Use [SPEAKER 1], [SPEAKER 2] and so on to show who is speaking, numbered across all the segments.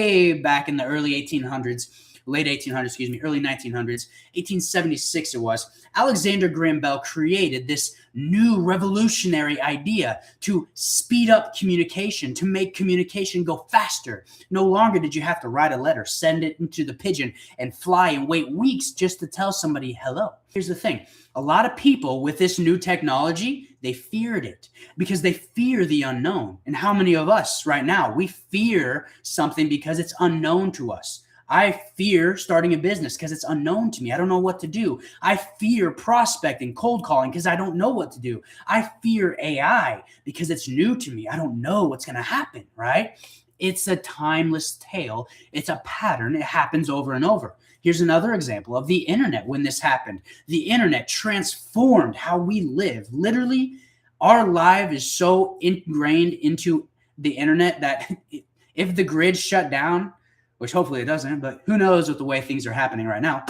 [SPEAKER 1] way back in the early 1800s, late 1800s, early 1900s, 1876 it was, Alexander Graham Bell created this new revolutionary idea to speed up communication, to make communication go faster. No longer did you have to write a letter, send it into the pigeon, and fly and wait weeks just to tell somebody hello. Here's the thing. A lot of people with this new technology, they feared it because they fear the unknown. And how many of us right now, we fear something because it's unknown to us? I fear starting a business because it's unknown to me. I don't know what to do. I fear prospecting, cold calling because I don't know what to do. I fear AI because it's new to me. I don't know what's going to happen, right? It's a timeless tale. It's a pattern. It happens over and over. Here's another example of the internet when this happened. The internet transformed how we live. Literally, our life is so ingrained into the internet that if the grid shut down, which hopefully it doesn't, but who knows with the way things are happening right now.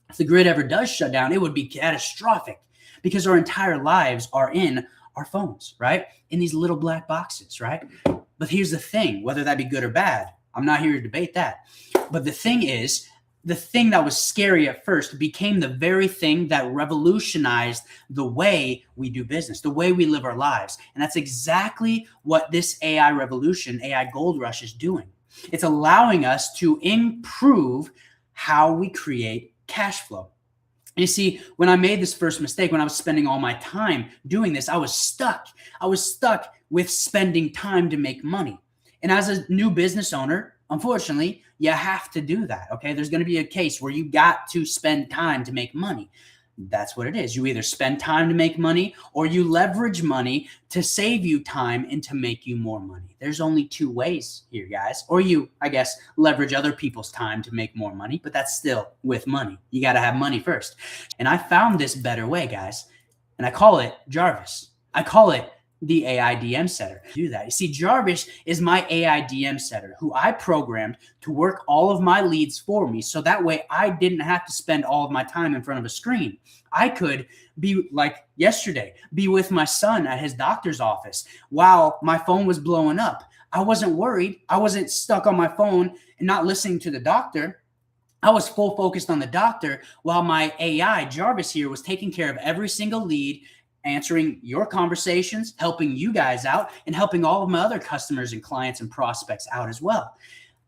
[SPEAKER 1] If the grid ever does shut down, it would be catastrophic because our entire lives are in our phones, right? In these little black boxes, right? But here's the thing, whether that be good or bad, I'm not here to debate that. But the thing is, the thing that was scary at first became the very thing that revolutionized the way we do business, the way we live our lives. And that's exactly what this AI revolution, AI gold rush is doing. It's allowing us to improve how we create cash flow. You see, when I made this first mistake, when I was spending all my time doing this, I was stuck. I was stuck with spending time to make money. And as a new business owner, unfortunately, you have to do that, okay? There's going to be a case where you got to spend time to make money. That's what it is. You either spend time to make money or you leverage money to save you time and to make you more money. There's only two ways here, guys. Or you, I guess, leverage other people's time to make more money, but that's still with money. You got to have money first. And I found this better way, guys, and I call it Jarvis. I call it the AI DM setter. Do that. You see, Jarvis is my AI DM setter who I programmed to work all of my leads for me. So that way I didn't have to spend all of my time in front of a screen. I could be like yesterday, be with my son at his doctor's office while my phone was blowing up. I wasn't worried. I wasn't stuck on my phone and not listening to the doctor. I was full focused on the doctor while my AI Jarvis here was taking care of every single lead, answering your conversations, helping you guys out, and helping all of my other customers and clients and prospects out as well.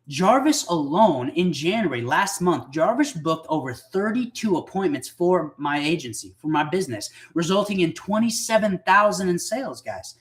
[SPEAKER 1] Jarvis alone in January, last month, Jarvis booked over 32 appointments for my agency, for my business, resulting in $27,000 in sales, guys.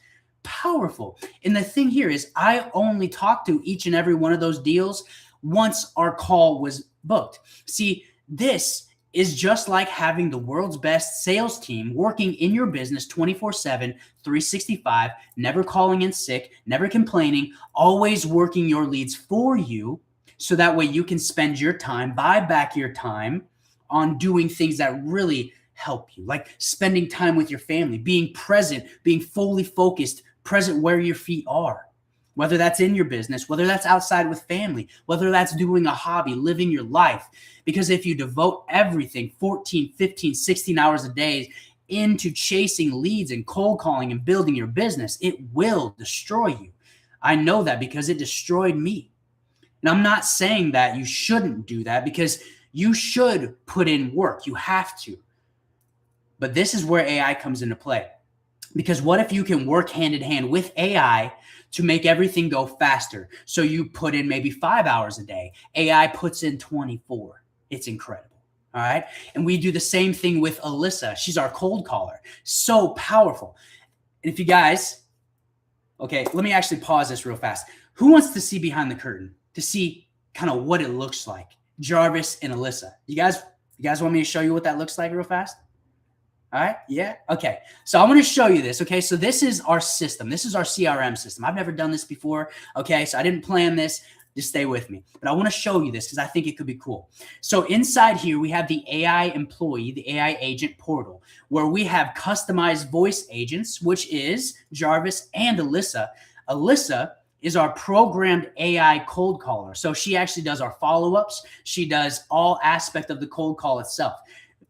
[SPEAKER 1] Powerful. And the thing here is I only talked to each and every one of those deals once our call was booked. See, this is just like having the world's best sales team working in your business 24/7, 365, never calling in sick, never complaining, always working your leads for you so that way you can spend your time, buy back your time on doing things that really help you, like spending time with your family, being present, being fully focused, present where your feet are. Whether that's in your business, whether that's outside with family, whether that's doing a hobby, living your life. Because if you devote everything 14, 15, 16 hours a day into chasing leads and cold calling and building your business, it will destroy you. I know that because it destroyed me. And I'm not saying that you shouldn't do that because you should put in work. You have to. But this is where AI comes into play. Because what if you can work hand in hand with AI to make everything go faster? So you put in maybe 5 hours a day. AI puts in 24. It's incredible. All right. And we do the same thing with Alyssa. She's our cold caller. So powerful. And if you guys, okay, let me actually pause this real fast. Who wants to see behind the curtain to see kind of what it looks like? Jarvis and Alyssa. You guys want me to show you what that looks like real fast? All right. Yeah. Okay. So I want to show you this. Okay. So this is our system. This is our CRM system. I've never done this before. Okay. So I didn't plan this. Just stay with me. But I want to show you this because I think it could be cool. So inside here, we have the AI employee, the AI agent portal, where we have customized voice agents, which is Jarvis and Alyssa. Alyssa is our programmed AI cold caller. So she actually does our follow-ups. She does all aspect of the cold call itself.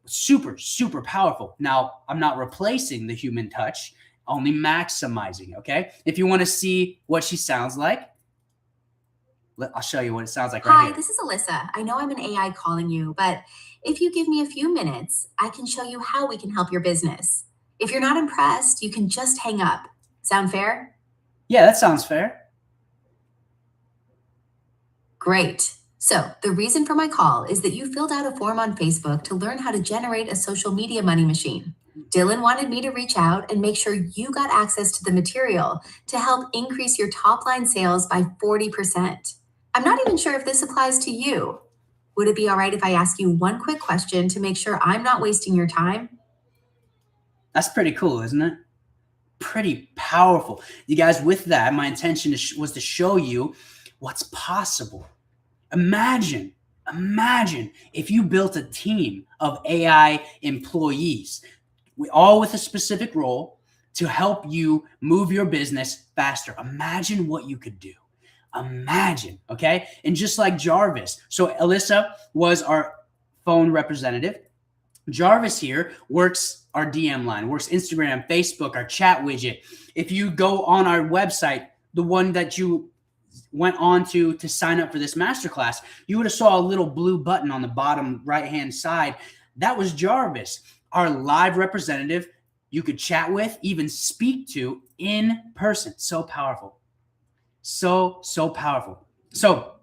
[SPEAKER 1] Super, super powerful. Now, I'm not replacing the human touch, only maximizing, okay? If you want to see what she sounds like, I'll show you what it sounds like right
[SPEAKER 2] Hi,
[SPEAKER 1] here.
[SPEAKER 2] this is Alyssa. I know I'm an AI calling you, but if you give me a few minutes, I can show you how we can help your business. If you're not impressed, you can just hang up. Sound fair?
[SPEAKER 1] Yeah, that sounds fair.
[SPEAKER 2] Great. So, the reason for my call is that you filled out a form on Facebook to learn how to generate a social media money machine. Dylan wanted me to reach out and make sure you got access to the material to help increase your top line sales by 40%. I'm not even sure if this applies to you. Would it be all right if I ask you one quick question to make sure I'm not wasting your time?
[SPEAKER 1] That's pretty cool, isn't it? Pretty powerful. You guys, with that, my intention was to show you what's possible. Imagine if you built a team of AI employees, all with a specific role to help you move your business faster. Imagine what you could do. Imagine, okay? And just like Jarvis, so Alyssa was our phone representative. Jarvis here works our DM line, works Instagram, Facebook, our chat widget. If you go on our website, the one that you went on to sign up for this masterclass, you would have saw a little blue button on the bottom right-hand side. That was Jarvis, our live representative you could chat with, even speak to in person. So powerful. So powerful. So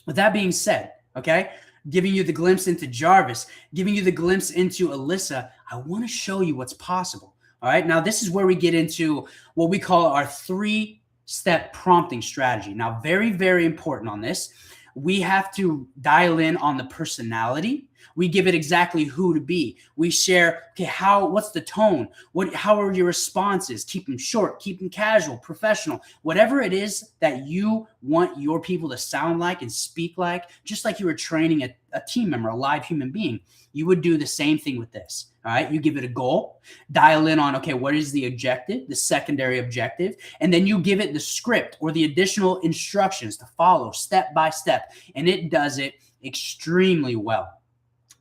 [SPEAKER 1] with that being said, okay, giving you the glimpse into Jarvis, giving you the glimpse into Alyssa, I want to show you what's possible. All right. Now, this is where we get into what we call our 3-step prompting strategy. Now, very, very important on this. We have to dial in on the personality. We give it exactly who to be. We share, okay, what's the tone? How are your responses? Keep them short, keep them casual, professional, whatever it is that you want your people to sound like and speak like, just like you were training a team member, a live human being. You would do the same thing with this. All right. You give it a goal, dial in on, okay, what is the objective, the secondary objective? And then you give it the script or the additional instructions to follow step by step. And it does it extremely well.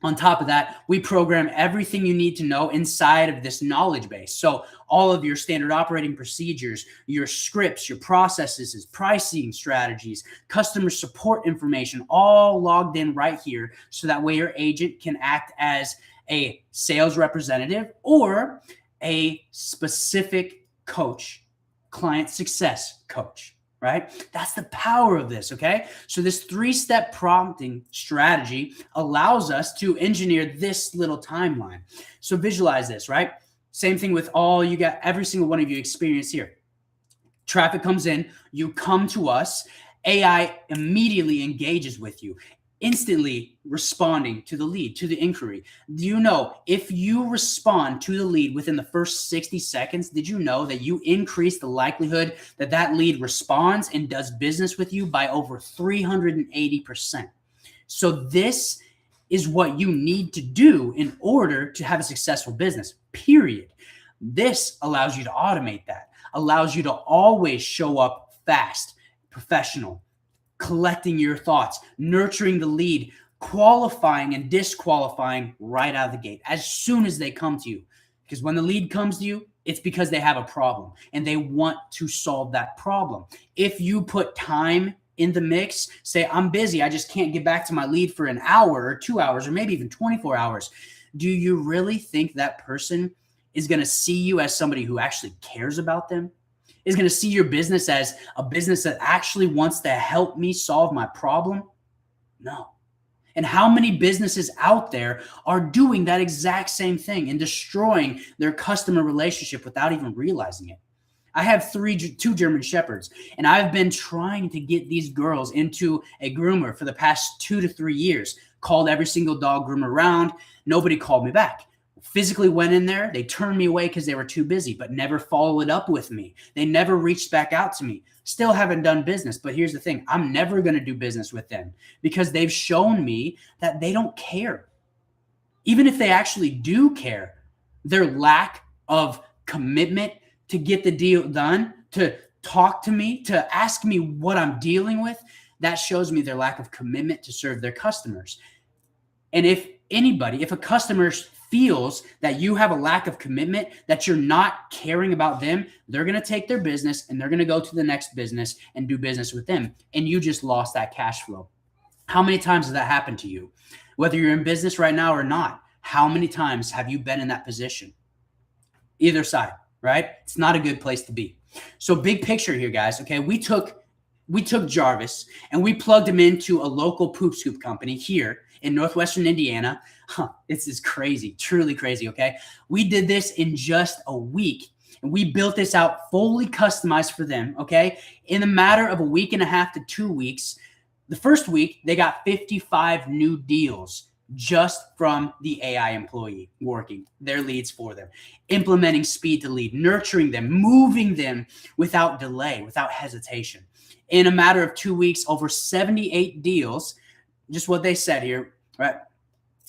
[SPEAKER 1] On top of that, we program everything you need to know inside of this knowledge base. So all of your standard operating procedures, your scripts, your processes, pricing strategies, customer support information, all logged in right here. So that way your agent can act as a sales representative or a specific coach, client success coach. Right? That's the power of this, okay? So this 3-step prompting strategy allows us to engineer this little timeline. So visualize this, right? Same thing with every single one of you experience here. Traffic comes in, you come to us, AI immediately engages with you, instantly responding to the lead, to the inquiry. Do you know if you respond to the lead within the first 60 seconds, did you know that you increase the likelihood that that lead responds and does business with you by over 380%? So this is what you need to do in order to have a successful business, period. This allows you to automate that, allows you to always show up fast, professional, collecting your thoughts, nurturing the lead, qualifying and disqualifying right out of the gate as soon as they come to you. Because when the lead comes to you, it's because they have a problem and they want to solve that problem. If you put time in the mix, say, I'm busy, I just can't get back to my lead for an hour or 2 hours or maybe even 24 hours, do you really think that person is going to see you as somebody who actually cares about them? Is going to see your business as a business that actually wants to help me solve my problem? No. And how many businesses out there are doing that exact same thing and destroying their customer relationship without even realizing it? I have two German Shepherds, and I've been trying to get these girls into a groomer for the past 2 to 3 years. Called every single dog groomer around. Nobody called me back. Physically went in there. They turned me away because they were too busy, but never followed up with me. They never reached back out to me. Still haven't done business. But here's the thing. I'm never going to do business with them because they've shown me that they don't care. Even if they actually do care, their lack of commitment to get the deal done, to talk to me, to ask me what I'm dealing with, that shows me their lack of commitment to serve their customers. And if if a customer feels that you have a lack of commitment, that you're not caring about them, they're going to take their business and they're going to go to the next business and do business with them. And you just lost that cash flow. How many times has that happened to you? Whether you're in business right now or not, how many times have you been in that position? Either side, right? It's not a good place to be. So big picture here, guys. Okay. We took Jarvis and we plugged him into a local poop scoop company here in Northwestern Indiana. This is crazy, truly crazy. Okay. We did this in just a week and we built this out fully customized for them. Okay. In a matter of a week and a half to 2 weeks, the first week they got 55 new deals just from the AI employee working their leads for them, implementing speed to lead, nurturing them, moving them without delay, without hesitation. In a matter of 2 weeks, over 78 deals, just what they said here, right?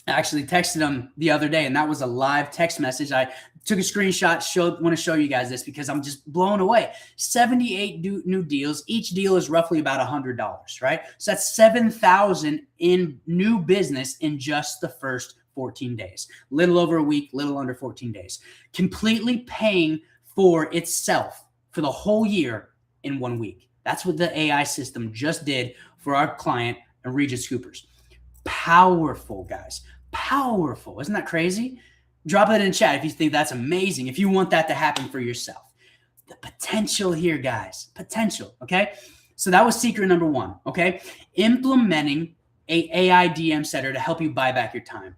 [SPEAKER 1] I actually texted them the other day, and that was a live text message. I took a screenshot, want to show you guys this because I'm just blown away. 78 new deals. Each deal is roughly about $100, right? So that's $7,000 in new business in just the first 14 days. Little over a week, little under 14 days. Completely paying for itself for the whole year in 1 week. That's what the AI system just did for our client, Regis Coopers. Powerful, guys. Powerful. Isn't that crazy? Drop it in chat if you think that's amazing, if you want that to happen for yourself. The potential here, guys. Potential, okay? So that was secret number 1, okay? Implementing a AI DM setter to help you buy back your time.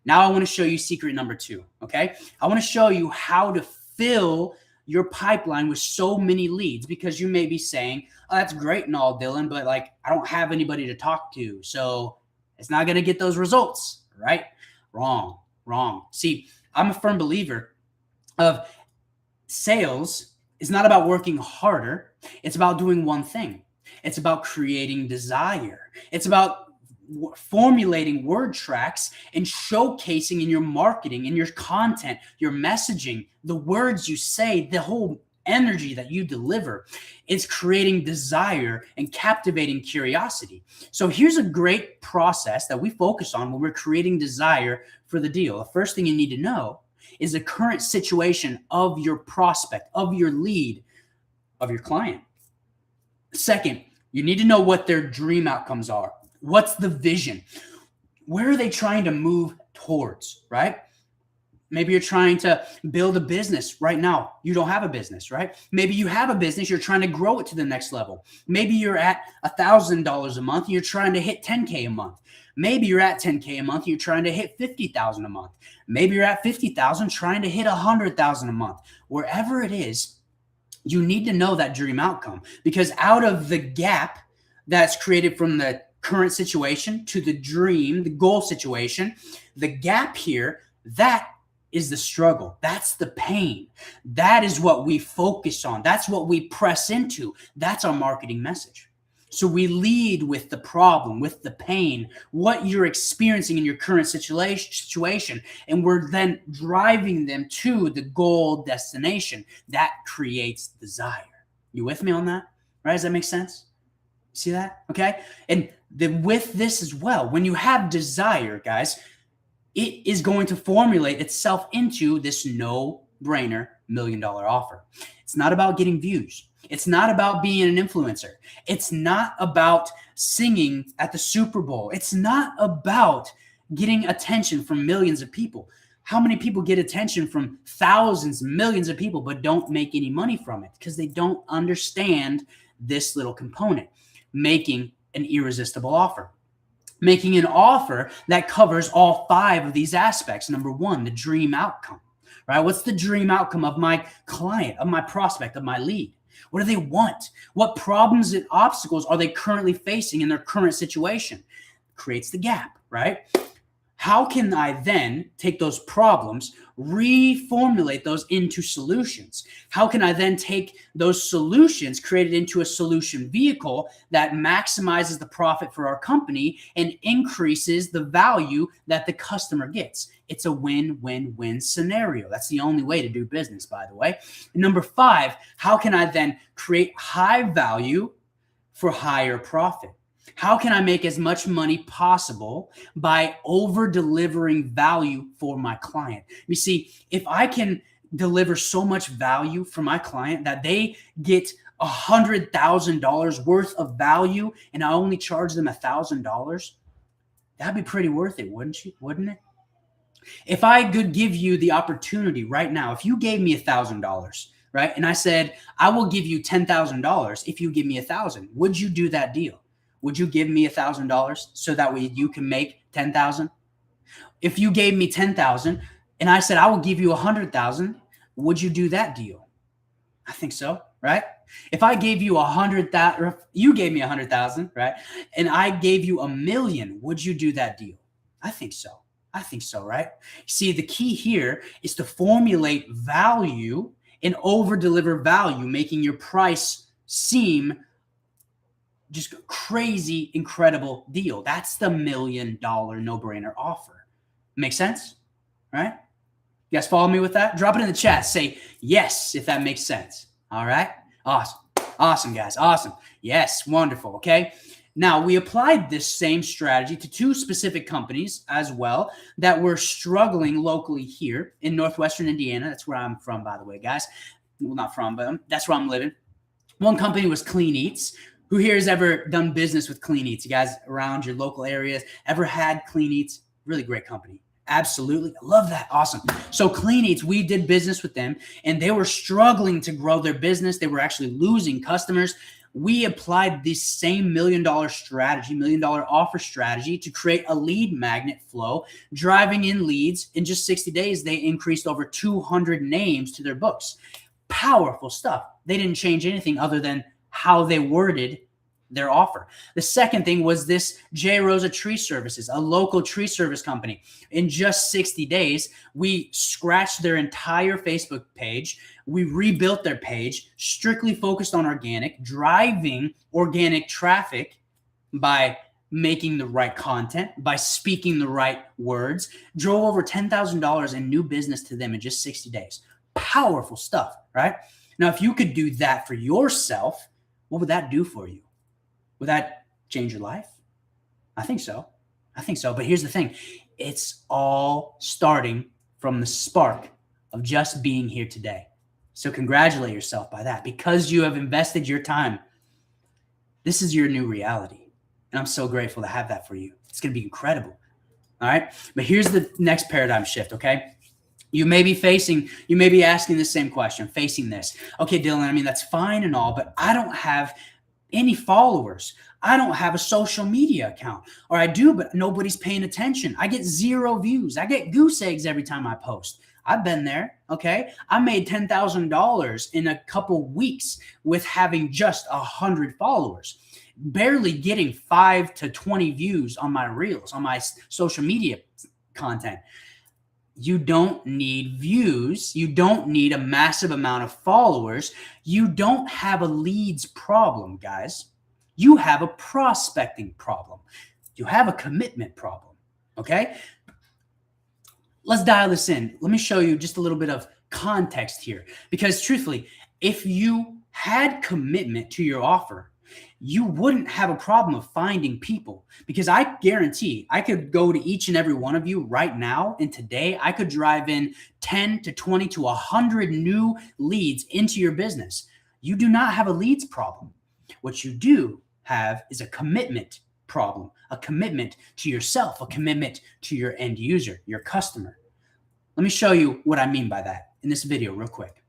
[SPEAKER 1] Now I want to show you secret number 2, okay? I want to show you how to fill your pipeline with so many leads, because you may be saying, oh, that's great and all, Dylan, but like I don't have anybody to talk to, so it's not going to get those results, right? Wrong. See, I'm a firm believer of sales is not about working harder. It's about doing one thing. It's about creating desire. It's about formulating word tracks and showcasing in your marketing, in your content, your messaging, the words you say, the whole energy that you deliver. It's creating desire and captivating curiosity. So here's a great process that we focus on when we're creating desire for the deal. The first thing you need to know is the current situation of your prospect, of your lead, of your client. Second, you need to know what their dream outcomes are. What's the vision? Where are they trying to move towards, right? Maybe you're trying to build a business right now. You don't have a business, right? Maybe you have a business. You're trying to grow it to the next level. Maybe you're at $1,000 a month. And you're trying to hit 10K a month. Maybe you're at 10K a month. And you're trying to hit 50,000 a month. Maybe you're at 50,000 trying to hit 100,000 a month. Wherever it is, you need to know that dream outcome, because out of the gap that's created from the current situation to the dream, the goal situation, the gap here, that is the struggle. That's the pain. That is what we focus on. That's what we press into. That's our marketing message. So we lead with the problem, with the pain, what you're experiencing in your current situation, and we're then driving them to the goal destination. That creates desire. You with me on that? Right? Does that make sense? See that? Okay. And then with this as well, when you have desire, guys, it is going to formulate itself into this no-brainer $1 million offer. It's not about getting views. It's not about being an influencer. It's not about singing at the Super Bowl. It's not about getting attention from millions of people. How many people get attention from thousands, millions of people, but don't make any money from it? Because they don't understand this little component, making an irresistible offer. Making an offer that covers all 5 of these aspects. Number 1, the dream outcome, right? What's the dream outcome of my client, of my prospect, of my lead? What do they want? What problems and obstacles are they currently facing in their current situation? Creates the gap, right? How can I then take those problems, reformulate those into solutions? How can I then take those solutions created into a solution vehicle that maximizes the profit for our company and increases the value that the customer gets? It's a win-win-win scenario. That's the only way to do business, by the way. And number 5, how can I then create high value for higher profit? How can I make as much money possible by over delivering value for my client? You see, if I can deliver so much value for my client that they get $100,000 worth of value and I only charge them $1,000, that'd be pretty worth it, wouldn't it? If I could give you the opportunity right now, if you gave me $1,000, right, and I said, I will give you $10,000 if you give me 1,000, would you do that deal? Would you give me $1,000 so that way you can make 10,000? If you gave me 10,000 and I said, I will give you 100,000, would you do that deal? I think so, right? If I gave you 100,000, or if you gave me 100,000, right, and I gave you 1,000,000, would you do that deal? I think so. I think so, right? See, the key here is to formulate value and over-deliver value, making your price seem just crazy, incredible deal. That's the $1 million no-brainer offer. Make sense? Right? You guys follow me with that? Drop it in the chat. Say yes if that makes sense. All right? Awesome. Awesome, guys. Awesome. Yes, wonderful. Okay. Now, we applied this same strategy to 2 specific companies as well that were struggling locally here in Northwestern Indiana. That's where I'm from, by the way, guys. Well, not from, but that's where I'm living. One company was Clean Eats. Who here has ever done business with Clean Eats? You guys around your local areas ever had Clean Eats? Really great company. Absolutely. I love that. Awesome. So Clean Eats, we did business with them and they were struggling to grow their business. They were actually losing customers. We applied this same $1 million strategy, $1 million offer strategy to create a lead magnet flow, driving in leads. In just 60 days, they increased over 200 names to their books. Powerful stuff. They didn't change anything other than how they worded their offer. The second thing was this J. Rosa Tree Services, a local tree service company. In just 60 days, we scratched their entire Facebook page. We rebuilt their page, strictly focused on organic, driving organic traffic by making the right content, by speaking the right words, drove over $10,000 in new business to them in just 60 days. Powerful stuff, right? Now, if you could do that for yourself, what would that do for you? Would that change your life? I think so. I think so. But here's the thing. It's all starting from the spark of just being here today. So congratulate yourself by that because you have invested your time. This is your new reality. And I'm so grateful to have that for you. It's going to be incredible. All right. But here's the next paradigm shift. Okay. You may be asking the same question, facing this. Okay, Dylan, I mean, that's fine and all, but I don't have any followers. I don't have a social media account. Or I do, but nobody's paying attention. I get 0 views. I get goose eggs every time I post. I've been there, okay? I made $10,000 in a couple weeks with having just 100 followers, barely getting 5 to 20 views on my reels, on my social media content. You don't need views. You don't need a massive amount of followers. You don't have a leads problem, guys. You have a prospecting problem. You have a commitment problem, okay? Let's dial this in. Let me show you just a little bit of context here. Because truthfully, if you had commitment to your offer, you wouldn't have a problem of finding people, because I guarantee I could go to each and every one of you right now. And today I could drive in 10 to 20 to 100 new leads into your business. You do not have a leads problem. What you do have is a commitment problem, a commitment to yourself, a commitment to your end user, your customer. Let me show you what I mean by that in this video real quick.